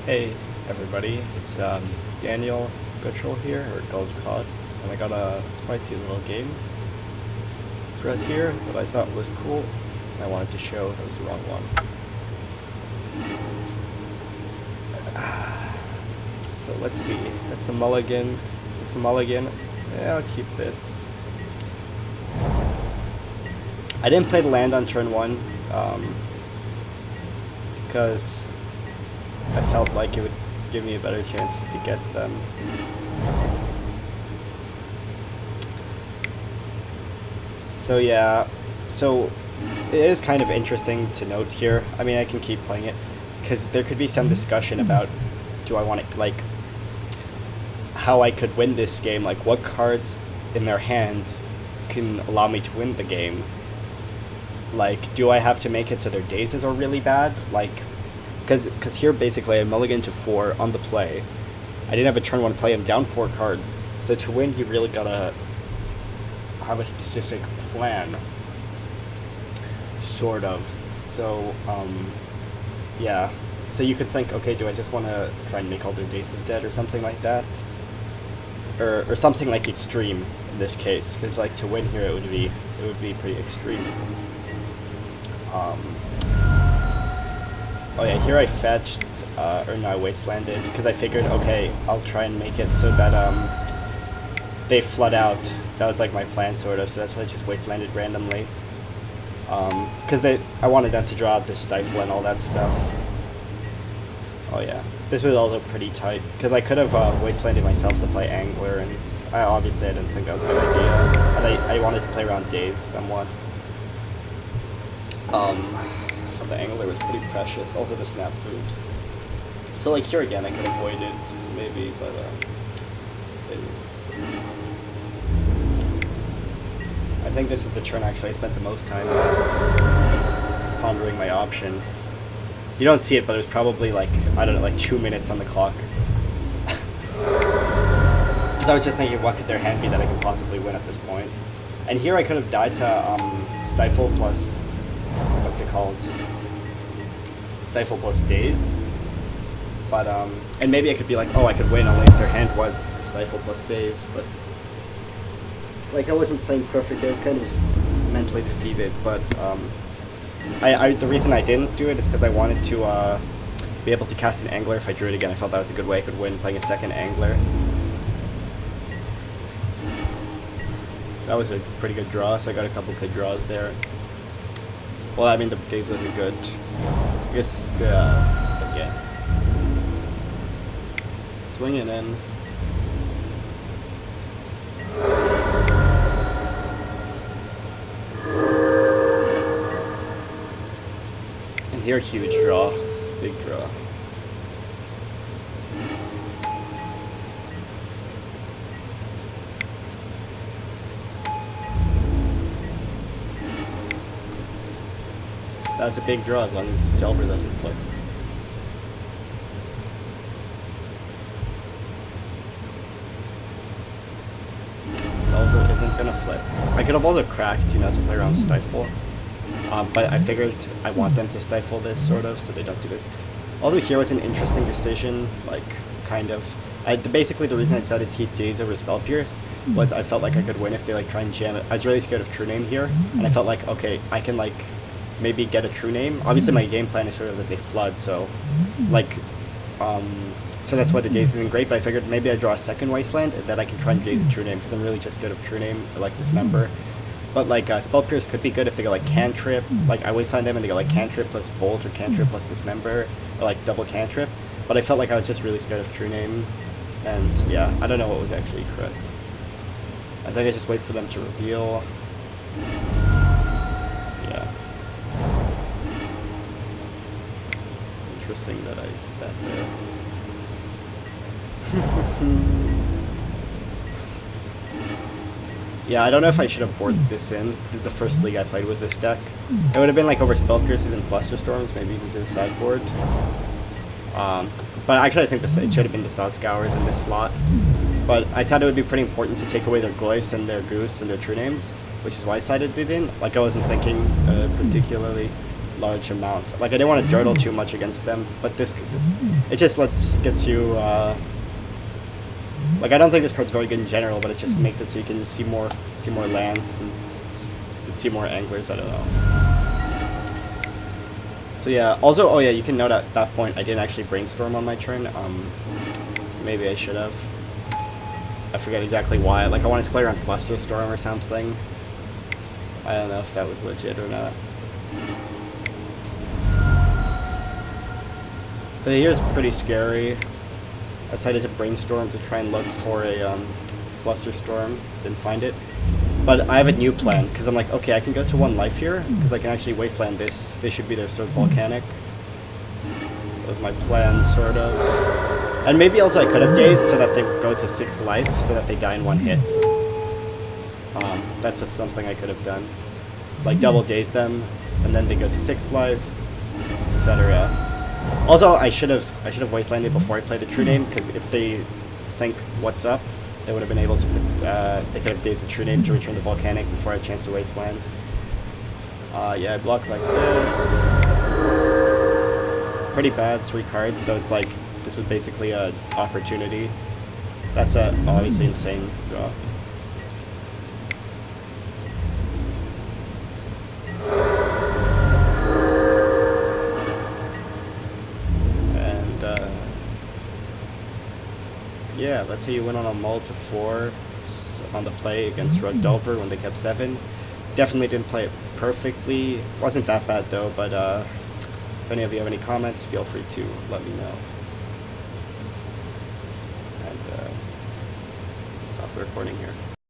Hey everybody, it's Daniel Gutchell here, or Dukat, and I got a spicy little game for us here that I thought was cool. I wanted to show that was the wrong one. So let's see, that's a mulligan, it's a mulligan, yeah, I'll keep this. I didn't play the land on turn 1, because I felt like it would give me a better chance to get them. So yeah, so it is kind of interesting to note here. I mean, I can keep playing it, because there could be some discussion about, do I want to, like, how I could win this game, like what cards in their hands can allow me to win the game. Like, do I have to make it so their dazes are really bad? Like, because here basically I mulligan to 4 on the play. I didn't have a turn 1 play, I'm down 4 cards. So to win, you really gotta have a specific plan. Sort of. So, yeah. So you could think, okay, do I just want to try and make all their dazes dead or something like that? Or something like extreme in this case, because like to win here it would be pretty extreme. Oh yeah, here I fetched, or no, I wastelanded, because I figured, okay, I'll try and make it so that, they flood out. That was like my plan, sort of, so that's why I just wastelanded randomly. Because I wanted them to draw out the stifle and all that stuff. Oh yeah, this was also pretty tight, because I could have wastelanded myself to play Angler, and obviously I didn't think that was a good idea, but I wanted to play around Daze somewhat. The Angler was pretty precious. Also the snap food. So like here again I could avoid it maybe, but didn't. I think this is the turn actually I spent the most time pondering my options. You don't see it, but there's probably like, I don't know, like 2 minutes on the clock. Because I was just thinking, what could their hand be that I could possibly win at this point? And here I could have died to Stifle plus, what's it called? Stifle plus Daze, but and maybe I could be like, oh, I could win only if their hand was Stifle plus Daze, but like I wasn't playing perfect. I was kind of mentally defeated, but the reason I didn't do it is because I wanted to be able to cast an Angler if I drew it again. I felt that was a good way I could win playing a second Angler. That was a pretty good draw, so I got a couple good draws there. Well, I mean, the Daze wasn't good. I guess, but yeah. Swinging in. And here, huge draw. Big draw. That was a big draw as long as Jelber doesn't flip. It also isn't gonna flip. I could have also cracked, you know, to play around Stifle. But I figured I want them to Stifle this, sort of, so they don't do this. Also here was an interesting decision, like, kind of. Basically the reason I decided to keep Daze over Spell Pierce was I felt like I could win if they like try and jam it. I was really scared of True Name here, and I felt like, okay, I can like maybe get a True Name. Obviously my game plan is sort of that they flood, so like so that's why the Daze isn't great, but I figured maybe I draw a second Wasteland and that I can try and Daze a True Name, because I'm really just good of True Name. I like Dismember. But like Spell Pierce could be good if they go like Cantrip, like I Wasteland them and they go like Cantrip plus Bolt or Cantrip plus Dismember, or like double Cantrip. But I felt like I was just really scared of True Name, and yeah, I don't know what was actually correct. I think I just wait for them to reveal. Yeah. Interesting that I did that there. Yeah, I don't know if I should have boarded this in. This is the first league I played was this deck. It would have been like over Spell Pierces and Flusterstorms, maybe even to the sideboard. But actually I think it should have been the Thought Scours in this slot. But I thought it would be pretty important to take away their Glyphs and their Goose and their True Names, which is why I decided it in. Like I wasn't thinking particularly large amount. Like I didn't want to dirtle too much against them, but this it just gets you. Like I don't think this card's very good in general, but it just makes it so you can see more lands and see more anglers. I don't know. So yeah. Also, oh yeah, you can note at that point I didn't actually brainstorm on my turn. Maybe I should have. I forget exactly why. Like I wanted to play around Flusterstorm or something. I don't know if that was legit or not. So here's pretty scary. I decided to brainstorm to try and look for a Flusterstorm. Didn't find it. But I have a new plan, because I'm like, okay, I can go to 1 life here, because I can actually wasteland this. They should be their sort of volcanic. That was my plan, sort of. And maybe also I could have dazed so that they go to 6 life, so that they die in 1 hit. That's just something I could have done. Like double daze them, and then they go to 6 life, etc. Also, I should have wastelanded before I played the true name, because if they think what's up, they would have been able to. They could have dazed the true name to return the volcanic before I had a chance to wasteland. Yeah, I block like this. Pretty bad 3 cards, so it's like this was basically an opportunity. That's a obviously insane draw. Yeah, let's say you went on a mull to 4 on the play against Rug Delver when they kept 7. Definitely didn't play it perfectly. Wasn't that bad though, but if any of you have any comments, feel free to let me know. And stop the recording here.